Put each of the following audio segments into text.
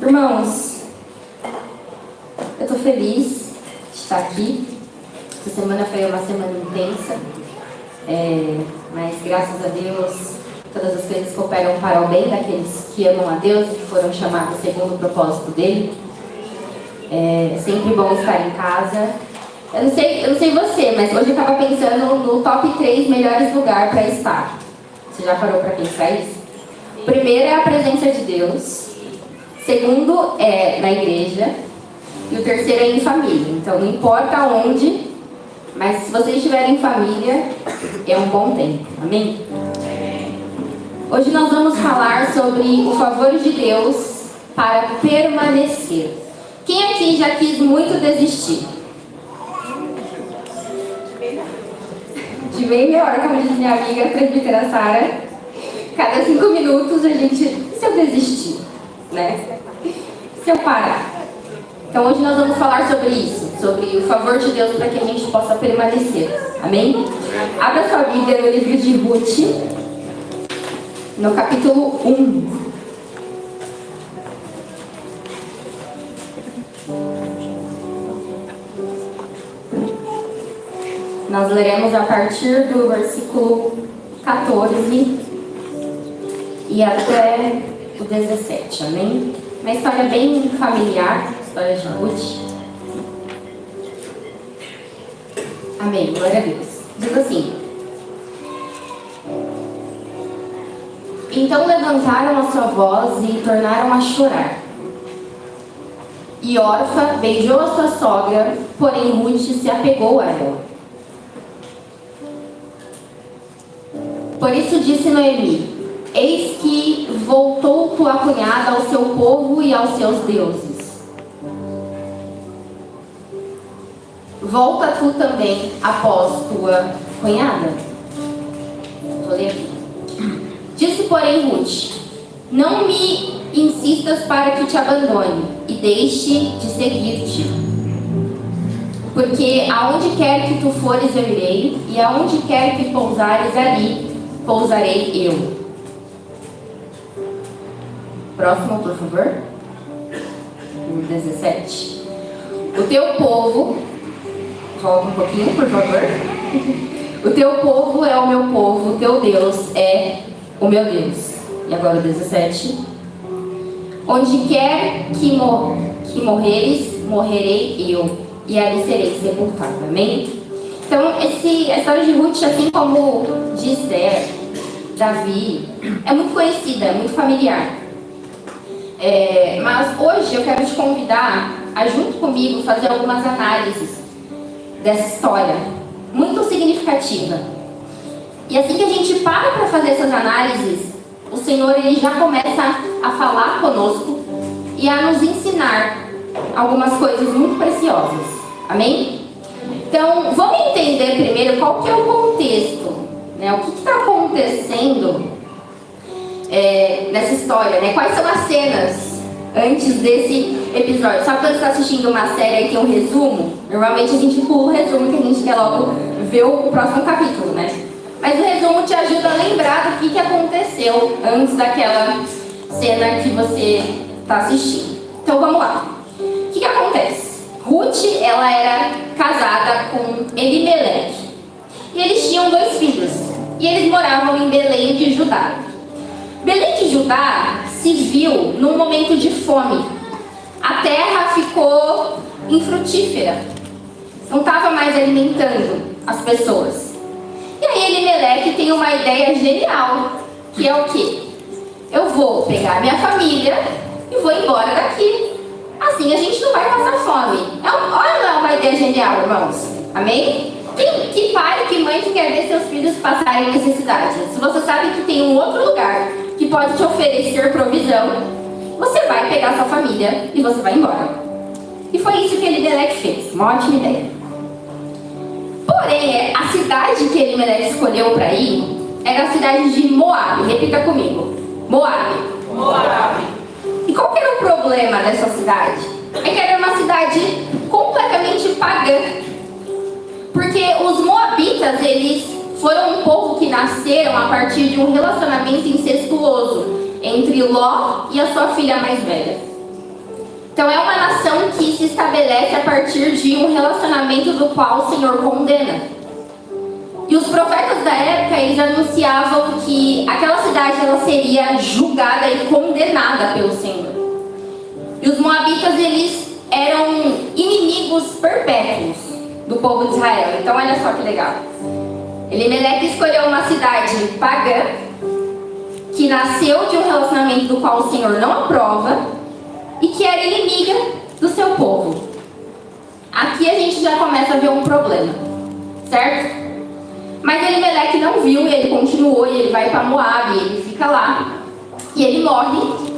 Irmãos, eu tô feliz de estar aqui. Essa semana foi uma semana intensa, mas graças a Deus todas as coisas cooperam para o bem daqueles que amam a Deus e que foram chamados segundo o propósito dele. É sempre bom estar em casa. Eu não sei você, mas hoje eu estava pensando no top 3 melhores lugares para estar. Você já parou para pensar isso? O primeiro é a presença de Deus. Segundo é na igreja. E o terceiro é em família. Então não importa onde, mas se vocês estiverem em família, é um bom tempo. Amém? Hoje nós vamos falar sobre o favor de Deus para permanecer. Quem aqui já quis muito desistir? De meia hora, como diz minha amiga presbítera Sara, cada 5 minutos a gente, se eu desistir, né? Se eu parar. Então hoje nós vamos falar sobre isso, sobre o favor de Deus para que a gente possa permanecer. Amém? Abra sua Bíblia no livro de Ruth, no capítulo 1. Nós leremos a partir do versículo 14 e até o 17, amém? Uma história bem familiar, história de Ruth. Amém, glória a Deus. Diz assim: então levantaram a sua voz e tornaram a chorar. E Orfa beijou a sua sogra, porém Ruth se apegou a ela. Por isso disse Noemi: eis que voltou tua cunhada ao seu povo e aos seus deuses. Volta tu também após tua cunhada. Vou ler aqui. Disse, porém, Ruth: não me insistas para que te abandone e deixe de seguir-te. Porque aonde quer que tu fores eu irei, e aonde quer que pousares ali pousarei eu. Próximo, por favor. O 17. O teu povo, volta um pouquinho, por favor. O teu povo é o meu povo, o teu Deus é o meu Deus. E agora o 17. Onde quer que morreres, morrerei eu, e ali serei sepultado. Amém? Então, a história de Ruth, assim como de Esther, Davi, é muito conhecida, é muito familiar. Mas hoje eu quero te convidar a, junto comigo, fazer algumas análises dessa história, muito significativa. E assim que a gente para fazer essas análises, o Senhor ele já começa a falar conosco e a nos ensinar algumas coisas muito preciosas. Amém? Então, vamos entender primeiro qual que é o contexto, né? O que está acontecendo nessa história, né? Quais são as cenas antes desse episódio? Sabe quando você está assistindo uma série e tem um resumo? Normalmente a gente pula o resumo que a gente quer logo ver o próximo capítulo, né? Mas o resumo te ajuda a lembrar do que aconteceu antes daquela cena que você está assistindo. Então vamos lá. O que acontece? Ruth, ela era casada com Elimeleque. E eles tinham 2 filhos. E eles moravam em Belém de Judá. Belém de Judá se viu num momento de fome. A terra ficou infrutífera. Não estava mais alimentando as pessoas. E aí Elimeleque tem uma ideia genial. Que é o quê? Eu vou pegar minha família e vou embora daqui. Assim a gente não vai passar fome. Olha uma ideia genial, irmãos. Amém? Que pai, que mãe que quer ver seus filhos passarem necessidade? Se você sabe que tem um outro lugar que pode te oferecer provisão, você vai pegar sua família e você vai embora. E foi isso que Elimeleque fez. Uma ótima ideia. Porém, a cidade que Elimeleque escolheu para ir era a cidade de Moabe. Repita comigo. Moabe. Moabe. E qual que era o problema dessa cidade? É que era uma cidade completamente pagã. Porque os moabitas, eles foram um povo que nasceram a partir de um relacionamento incestuoso entre Ló e a sua filha mais velha. Então é uma nação que se estabelece a partir de um relacionamento do qual o Senhor condena. E os profetas da época, eles anunciavam que aquela cidade ela seria julgada e condenada pelo Senhor. E os moabitas, eles eram inimigos perpétuos do povo de Israel. Então olha só que legal. Elimeleque escolheu uma cidade pagã, que nasceu de um relacionamento do qual o Senhor não aprova e que era inimiga do seu povo. Aqui a gente já começa a ver um problema, certo? Mas Elimeleque não viu e ele continuou e ele vai para Moab e ele fica lá e ele morre.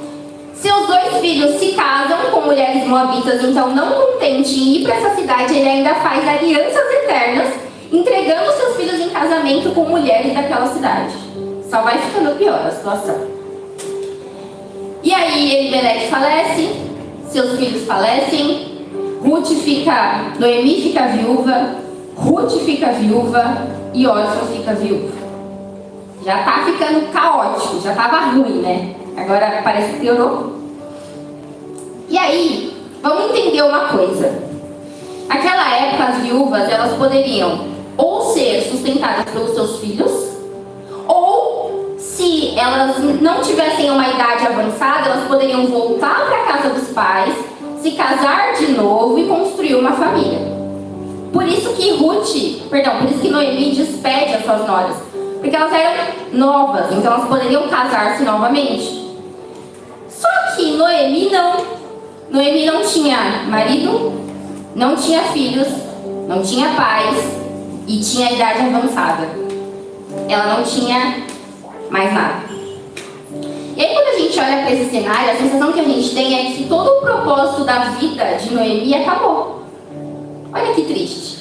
Seus 2 filhos se casam com mulheres moabitas, então não contente em ir para essa cidade, ele ainda faz alianças eternas, entregando seus filhos em casamento com mulheres daquela cidade. Só vai ficando pior a situação. E aí Elimeleque falece, seus filhos falecem, Noemi fica viúva, Ruth fica viúva e Orfa fica viúva. Já tá ficando caótico, já tava ruim, né? Agora parece que piorou. E aí, vamos entender uma coisa. Naquela época, as viúvas, elas poderiam ou ser sustentadas pelos seus filhos, ou, se elas não tivessem uma idade avançada, elas poderiam voltar para a casa dos pais, se casar de novo e construir uma família. Por isso que Noemi despede as suas noras, porque elas eram novas, então elas poderiam casar-se novamente. Só que Noemi não tinha marido, não tinha filhos, não tinha pais e tinha idade avançada. Ela não tinha mais nada. E aí quando a gente olha para esse cenário, a sensação que a gente tem é que todo o propósito da vida de Noemi acabou. Olha que triste.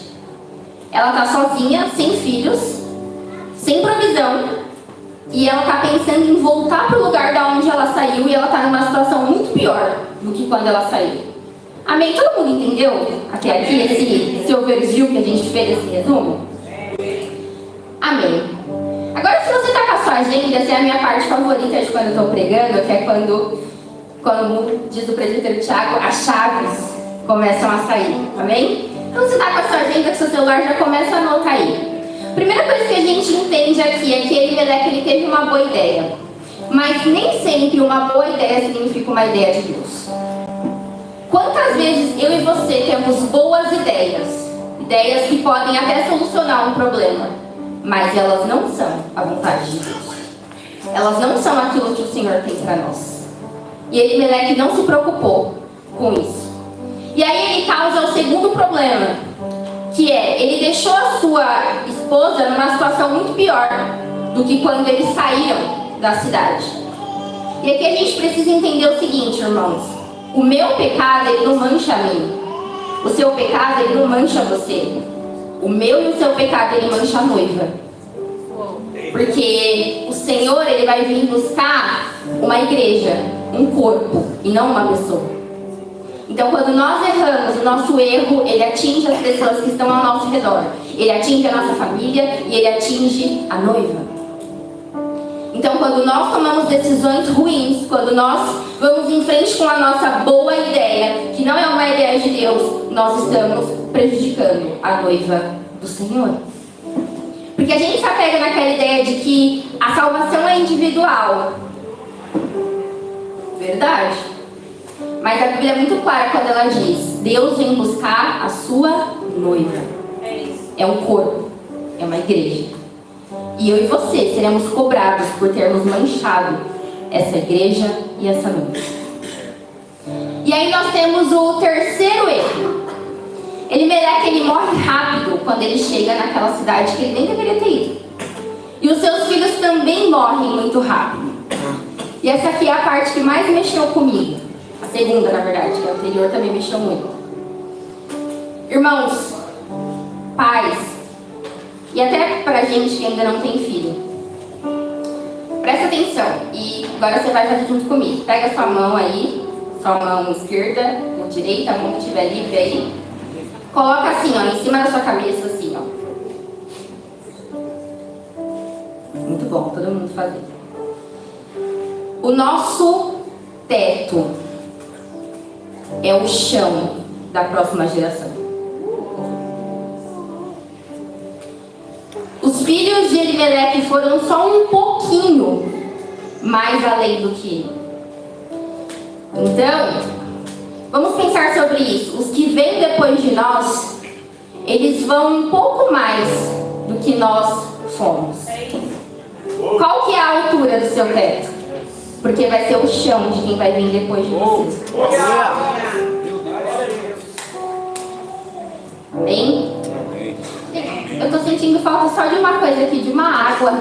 Ela está sozinha, sem filhos, sem provisão, e ela está pensando em voltar para o lugar da onde ela saiu, e ela está numa situação muito pior do que quando ela saiu. Amém? Todo mundo entendeu até aqui esse overview que a gente fez, esse resumo? Amém. Agora, se você está com a sua agenda, essa é a minha parte favorita de quando eu estou pregando, que é quando diz o presbítero Tiago, as chaves começam a sair. Amém? Então, você está com a sua agenda, com o seu celular, já começa a anotar aí. Primeira coisa que a gente entende aqui é que ele teve uma boa ideia. Mas nem sempre uma boa ideia significa uma ideia de Deus. Quantas vezes eu e você temos boas ideias? Ideias que podem até solucionar um problema, mas elas não são a vontade de Deus. Elas não são aquilo que o Senhor tem para nós. E Elimeleque não se preocupou com isso. E aí ele causa o segundo problema, que é, ele deixou a sua esposa numa situação muito pior do que quando eles saíram da cidade. E aqui a gente precisa entender o seguinte, irmãos. O meu pecado, ele não mancha a mim. O seu pecado, ele não mancha você. O meu e o seu pecado, ele mancha a noiva. Porque o Senhor, ele vai vir buscar uma igreja, um corpo, e não uma pessoa. Então, quando nós erramos, o nosso erro, ele atinge as pessoas que estão ao nosso redor. Ele atinge a nossa família e ele atinge a noiva. Então, quando nós tomamos decisões ruins, quando nós vamos em frente com a nossa boa ideia, que não é uma ideia de Deus, nós estamos prejudicando a noiva do Senhor. Porque a gente se apega naquela ideia de que a salvação é individual. Verdade. Mas a Bíblia é muito clara quando ela diz: Deus vem buscar a sua noiva. É um corpo, é uma igreja. E eu e você seremos cobrados por termos manchado essa igreja e essa noiva. E aí nós temos o terceiro erro. Elimeleque morre rápido quando ele chega naquela cidade que ele nem deveria ter ido. E os seus filhos também morrem muito rápido. E essa aqui é a parte que mais mexeu comigo. A segunda, na verdade, que a anterior também mexeu muito. Irmãos, pais, e até pra gente que ainda não tem filho, presta atenção. E agora você vai fazer junto comigo. Pega a sua mão aí, sua mão esquerda ou direita, a mão que estiver livre aí. Coloca assim, ó, em cima da sua cabeça, assim, ó. Muito bom, todo mundo fazer. O nosso teto é o chão da próxima geração. Os filhos de Elimeleque foram só um pouquinho mais além do que ele. Então, vamos pensar sobre isso. Os que vêm depois de nós, eles vão um pouco mais do que nós fomos. Qual que é a altura do seu teto? Porque vai ser o chão de quem vai vir depois de você. Amém? Eu tô sentindo falta só de uma coisa aqui, de uma água.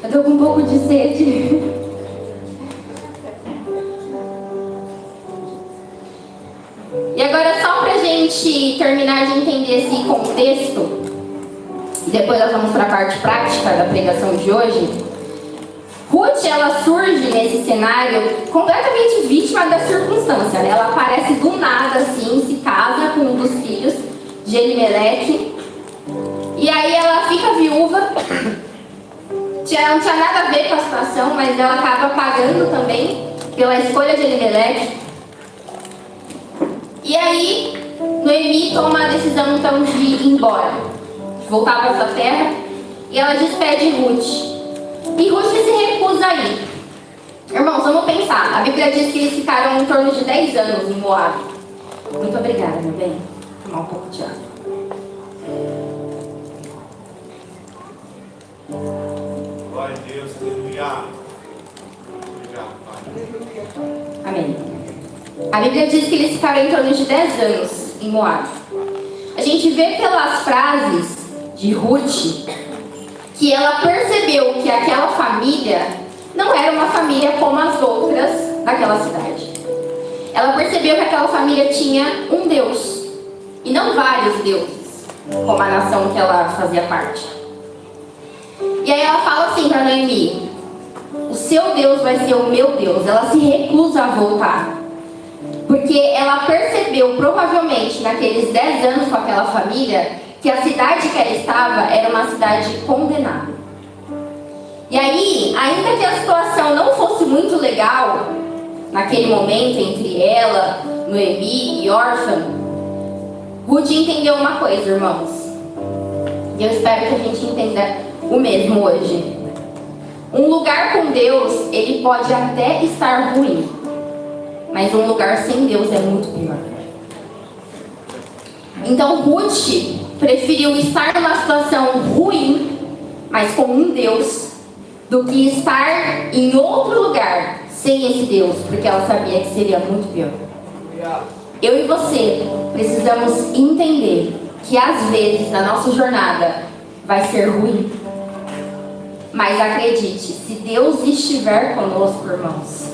Eu tô com um pouco de sede. E agora, só pra gente terminar de entender esse contexto, depois nós vamos para a parte prática da pregação de hoje. Ruth, ela surge nesse cenário completamente vítima da circunstância, né? Ela aparece do nada, assim, se casa com um dos filhos de Elimeleque. E aí ela fica viúva. Não tinha nada a ver com a situação, mas ela acaba pagando também pela escolha de Elimeleque. E aí, Noemi toma a decisão então de ir embora, de voltar para sua terra, e ela despede Ruth. E Ruth se recusa a ir. Irmãos, vamos pensar. A Bíblia diz que eles ficaram em torno de 10 anos em Moab. Muito obrigada, meu bem. Vou tomar um pouco de água. Glória a Deus, aleluia. Obrigado, Pai. Amém. A Bíblia diz que eles ficaram em torno de 10 anos em Moab. A gente vê pelas frases de Ruth que ela percebeu que aquela família não era uma família como as outras daquela cidade. Ela percebeu que aquela família tinha um Deus e não vários deuses, como a nação que ela fazia parte. E aí ela fala assim para Noemi: o seu Deus vai ser o meu Deus. Ela se recusa a voltar, porque ela percebeu, provavelmente naqueles 10 anos com aquela família, que a cidade que ela estava era uma cidade condenada. E aí, ainda que a situação não fosse muito legal naquele momento entre ela, Noemi e Orfa, Ruth entendeu uma coisa, irmãos, e eu espero que a gente entenda o mesmo hoje. Um lugar com Deus, ele pode até estar ruim, mas um lugar sem Deus é muito pior. Então Ruth preferiu estar numa situação ruim, mas com um Deus, do que estar em outro lugar sem esse Deus, porque ela sabia que seria muito pior. Eu e você precisamos entender que às vezes na nossa jornada vai ser ruim, mas acredite, se Deus estiver conosco, irmãos,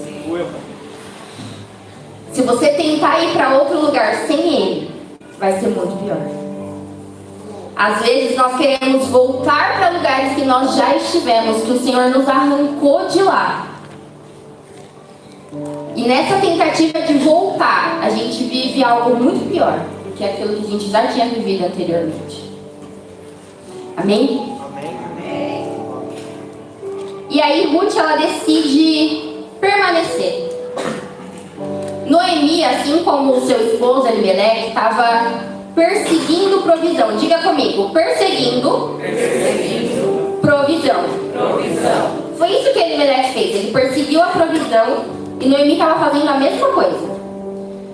se você tentar ir para outro lugar sem Ele, vai ser muito pior. Às vezes nós queremos voltar para lugares que nós já estivemos, que o Senhor nos arrancou de lá. E nessa tentativa de voltar, a gente vive algo muito pior do que aquilo que a gente já tinha vivido anteriormente. Amém? Amém. E aí Ruth, ela decide permanecer. Noemi, assim como o seu esposo Elimeleque, estava perseguindo provisão. Diga comigo, perseguindo provisão. Foi isso que Elimeleque fez. Ele perseguiu a provisão e Noemi estava fazendo a mesma coisa.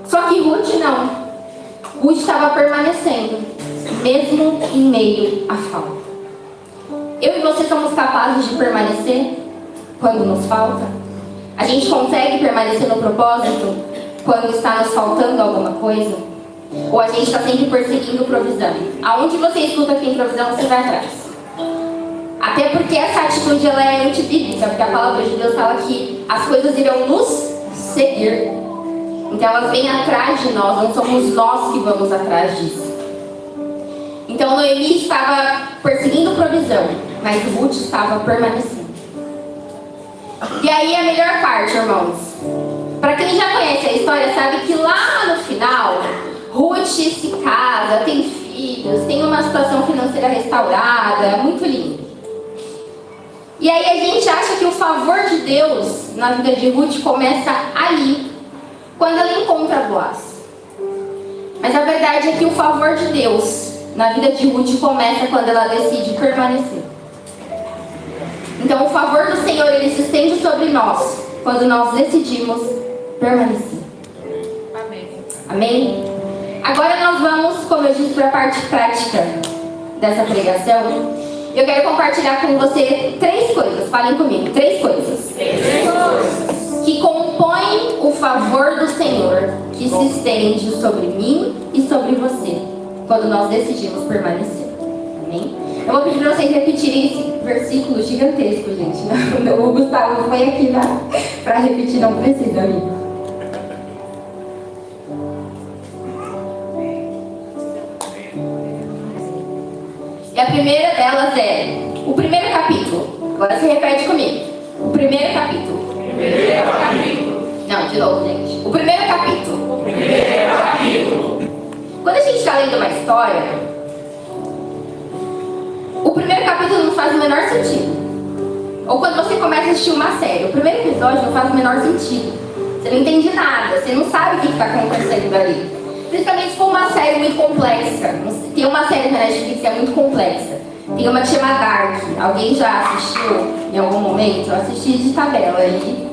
Só que Ruth não. Ruth estava permanecendo, mesmo em meio à falta. Eu e você somos capazes de permanecer quando nos falta? A gente consegue permanecer no propósito quando está nos faltando alguma coisa? Ou a gente está sempre perseguindo provisão? Aonde você escuta que tem provisão, você vai atrás. Até porque essa atitude ela é antibíblica, porque a palavra de Deus fala que as coisas irão nos seguir. Então elas vêm atrás de nós, não somos nós que vamos atrás disso. Então Noemi estava perseguindo provisão, mas Ruth estava permanecendo. E aí a melhor parte, irmãos. Para quem já conhece a história, sabe que lá no final, Ruth se casa, tem filhos, tem uma situação financeira restaurada, muito lindo. E aí a gente acha que o favor de Deus na vida de Ruth começa ali, quando ela encontra contra Boaz. Mas a verdade é que o favor de Deus na vida de Ruth começa quando ela decide permanecer. Então o favor do Senhor, ele se estende sobre nós quando nós decidimos permanecer. Amém. Amém? Agora nós vamos, como eu disse, para a parte prática dessa pregação. Eu quero compartilhar com você 3 coisas. Falem comigo, 3 coisas. Que compõem o favor do Senhor, que se estende sobre mim e sobre você, quando nós decidimos permanecer. Amém? Eu vou pedir para vocês repetirem esse versículo gigantesco, gente. O Gustavo foi aqui para repetir, não precisa, amigo. E a primeira delas é o primeiro capítulo. Agora você repete comigo. O primeiro capítulo. Não, de novo, gente. O primeiro capítulo. Quando a gente está lendo uma história, o primeiro capítulo não faz o menor sentido. Ou quando você começa a assistir uma série, o primeiro episódio não faz o menor sentido. Você não entende nada, você não sabe o que está acontecendo ali. Principalmente se for uma série muito complexa. Tem uma série na Netflix que é muito complexa. Tem uma que chama Dark. Alguém já assistiu em algum momento? Eu assisti de tabela aí.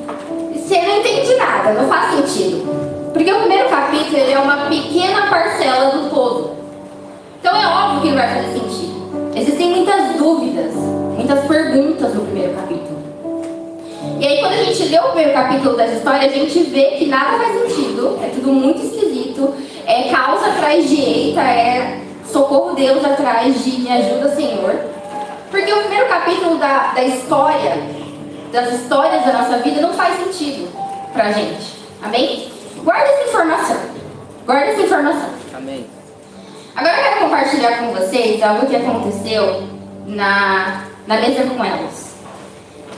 Você não entende nada, não faz sentido. Porque o primeiro capítulo ele é uma pequena parcela do todo. Então é óbvio que não vai fazer sentido. Existem muitas dúvidas, muitas perguntas no primeiro capítulo. E aí quando a gente lê o primeiro capítulo dessa história, a gente vê que nada faz sentido. É tudo muito esquisito. É caos atrás de eita, é socorro Deus atrás de me ajuda, Senhor. Porque o primeiro capítulo da história, das histórias da nossa vida, não faz sentido pra gente. Amém? Guarda essa informação. Guarda essa informação. Amém. Agora eu quero compartilhar com vocês algo que aconteceu na mesa com elas.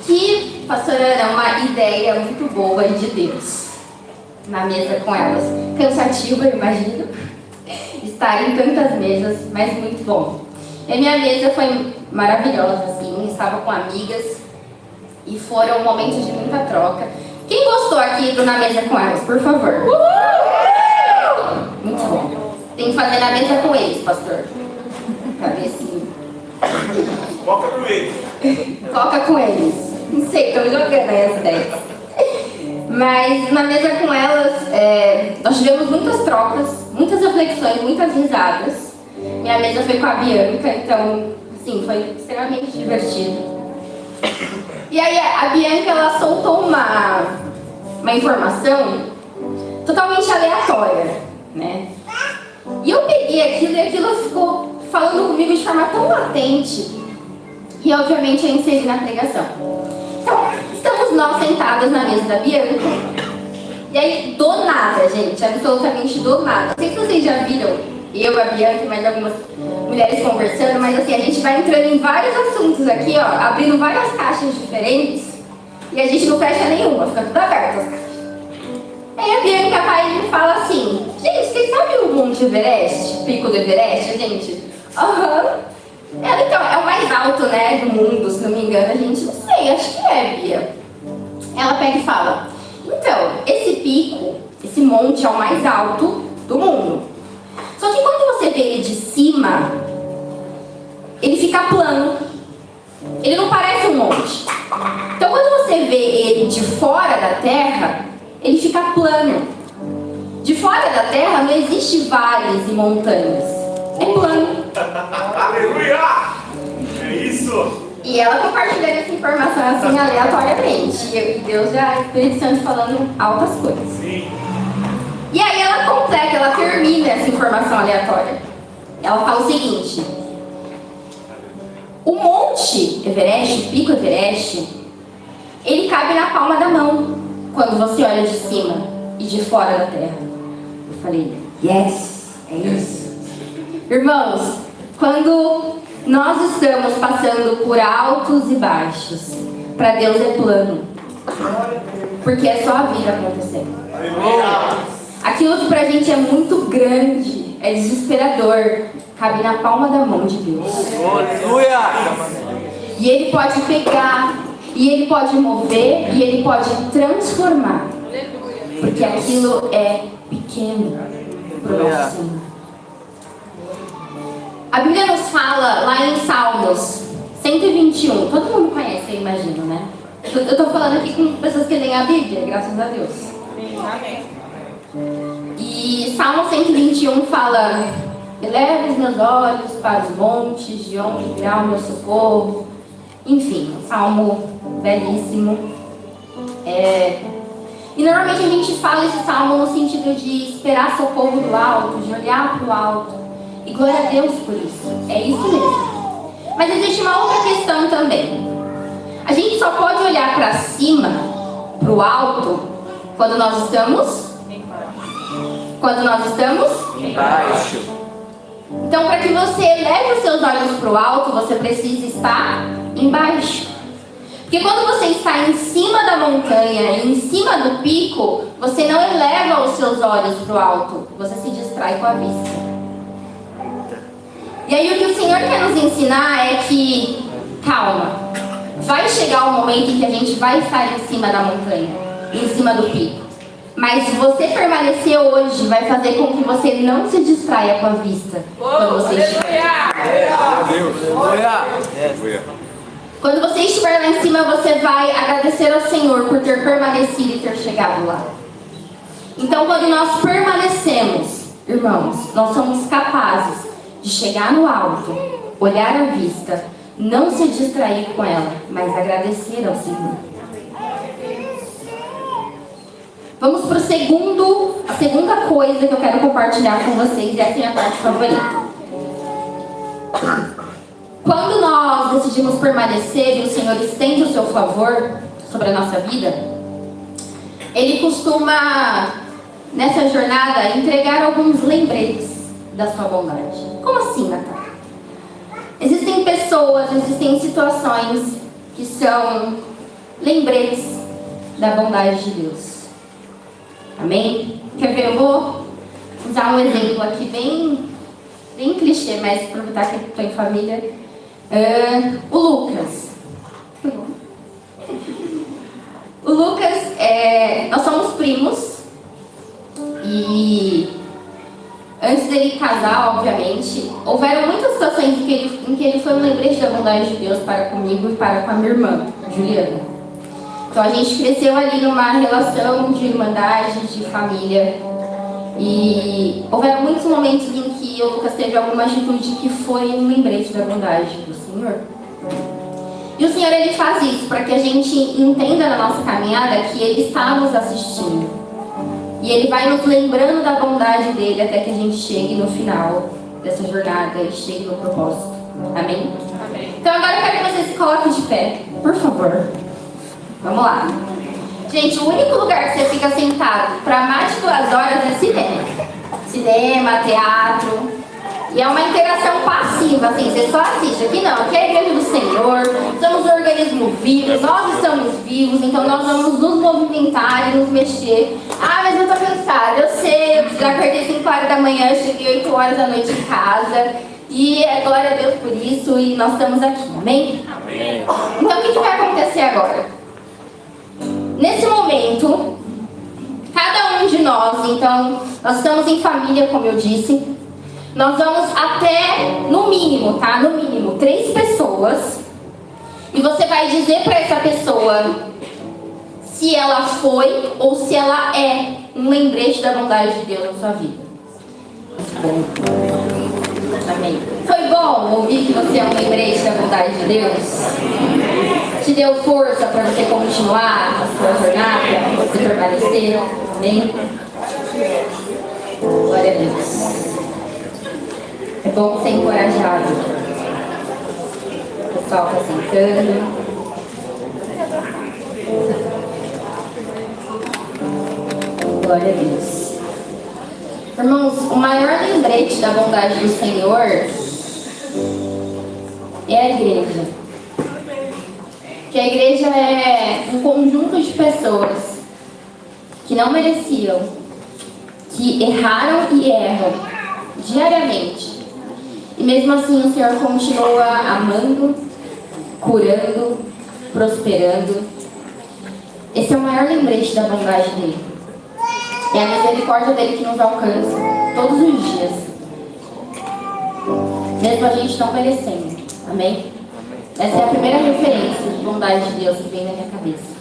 Que, pastora Ana, é uma ideia muito boa de Deus. Na mesa com elas. Cansativa, eu imagino. Estar em tantas mesas, mas muito bom. E a minha mesa foi maravilhosa, assim. Estava com amigas. E foram momentos de muita troca. Quem gostou aqui do Na Mesa com Elas, por favor? Muito bom. Tem que fazer na mesa com eles, pastor. Pra ver se... Coca com eles. Coca com eles. Não sei, tô jogando aí as ideias. Mas na mesa com elas, nós tivemos muitas trocas, muitas reflexões, muitas risadas. Minha mesa foi com a Bianca, então, assim, foi extremamente divertido. E aí a Bianca, ela soltou uma informação totalmente aleatória, né? E eu peguei aquilo e aquilo ficou falando comigo de forma tão latente. E obviamente eu inseri na pregação. Então, estamos nós sentadas na mesa da Bianca. E aí, do nada, gente, absolutamente do nada. Não sei se vocês já viram eu, a Bianca e mais algumas mulheres conversando, mas assim, a gente vai entrando em vários assuntos aqui, ó, abrindo várias caixas diferentes. E a gente não fecha nenhuma, fica tudo aberto as caixas. Aí a Bianca vai e me fala assim: gente, vocês sabem o Monte Everest? Pico do Everest, gente? Aham. Ela, então, é o mais alto, né, do mundo, se não me engano. A gente, não sei, acho que é, Bia. Ela pega e fala: então, esse pico, esse monte é o mais alto do mundo. Só que quando você vê ele de cima, ele fica plano. Ele não parece um monte. Então, quando você vê ele de fora da Terra, ele fica plano. De fora da Terra não existe vales e montanhas. É plano. Aleluia! É isso! E ela compartilhando essa informação assim aleatoriamente. E Deus já, Espírito Santo falando altas coisas. Sim. E aí ela completa, ela termina essa informação aleatória. Ela fala o seguinte: o Monte Everest, o Pico Everest, ele cabe na palma da mão quando você olha de cima e de fora da terra. Eu falei, yes, é isso. Irmãos, quando nós estamos passando por altos e baixos, para Deus é plano. Porque é só a vida acontecendo. Aquilo que pra gente é muito grande, é desesperador, cabe na palma da mão de Deus. Aleluia! E Ele pode pegar, e Ele pode mover, e Ele pode transformar. porque aquilo é pequeno para o nosso Senhor. A Bíblia nos fala lá em Salmos 121, todo mundo conhece, eu imagino, né? Eu estou falando aqui com pessoas que leem a Bíblia, graças a Deus. Amém. E Salmo 121 fala: eleva os meus olhos para os montes, de onde virá o meu socorro. Enfim, um salmo belíssimo. E normalmente a gente fala esse salmo no sentido de esperar socorro do alto, de olhar para o alto. E glória a Deus por isso. É isso mesmo. Mas existe uma outra questão também. A gente só pode olhar para cima, para o alto, quando nós estamos Embaixo. Então, para que você eleve os seus olhos para o alto, você precisa estar embaixo. Porque quando você está em cima da montanha, em cima do pico, você não eleva os seus olhos para o alto, você se distrai com a vista. E aí o que o Senhor quer nos ensinar é que, calma, vai chegar o momento em que a gente vai estar em cima da montanha, em cima do pico. Mas se você permanecer hoje, vai fazer com que você não se distraia com a vista. Quando você estiver Quando você estiver lá em cima, você vai agradecer ao Senhor por ter permanecido e ter chegado lá. Então, quando nós permanecemos, irmãos, nós somos capazes de chegar no alto, olhar a vista, não se distrair com ela, mas agradecer ao Senhor. Vamos para a segunda coisa que eu quero compartilhar com vocês, e essa é a minha parte favorita. Quando nós decidimos permanecer e o Senhor estende o seu favor sobre a nossa vida, Ele costuma, nessa jornada, entregar alguns lembretes da sua bondade. Como assim, Natália? Existem pessoas, existem situações que são lembretes da bondade de Deus. Amém? Quer ver? Eu vou usar um exemplo aqui bem clichê, mas aproveitar que eu estou em família. O Lucas. O Lucas, nós somos primos. E antes dele casar, obviamente, houveram muitas situações em que ele foi um lembrete da bondade de Deus para comigo e para com a minha irmã, Juliana. Então a gente cresceu ali numa relação de irmandade, de família. E houveram muitos momentos em que o Lucas teve alguma atitude que foi um lembrete da bondade do Senhor. E o Senhor, Ele faz isso para que a gente entenda na nossa caminhada que Ele está nos assistindo. E Ele vai nos lembrando da bondade dEle até que a gente chegue no final dessa jornada e chegue no propósito. Amém? Amém. Então agora eu quero que você se coloque de pé, por favor. Vamos lá. Gente, o único lugar que você fica sentado para mais de 2 horas é cinema. Cinema, teatro. E é uma interação passiva, assim, você só assiste. Aqui não, aqui é a igreja do Senhor, somos um organismo vivo, nós estamos vivos, então nós vamos nos movimentar e nos mexer. Ah, mas eu tô cansada, eu sei, eu já acordei 5 horas da manhã, cheguei 8 horas da noite em casa. E é glória a Deus por isso, e nós estamos aqui, amém? Amém. Então o que vai acontecer agora? Nesse momento, cada um de nós, então, nós estamos em família, como eu disse. Nós vamos até, no mínimo, tá? No mínimo, 3 pessoas. E você vai dizer para essa pessoa se ela foi ou se ela é um lembrete da bondade de Deus na sua vida. Amém. Foi bom ouvir que você é um lembrete da bondade de Deus? Te deu força para você continuar a sua jornada, para você permanecer? Amém? Glória a Deus. É bom ser encorajado. O pessoal está sentando. Glória a Deus. Irmãos, o maior lembrete da bondade do Senhor é a igreja. Que a igreja é um conjunto de pessoas que não mereciam, que erraram e erram diariamente. E mesmo assim o Senhor continua amando, curando, prosperando. Esse é o maior lembrete da bondade dele. É a misericórdia dele que nos alcança todos os dias. Mesmo a gente não merecendo. Amém? Essa é a primeira referência de bondade de Deus que vem na minha cabeça.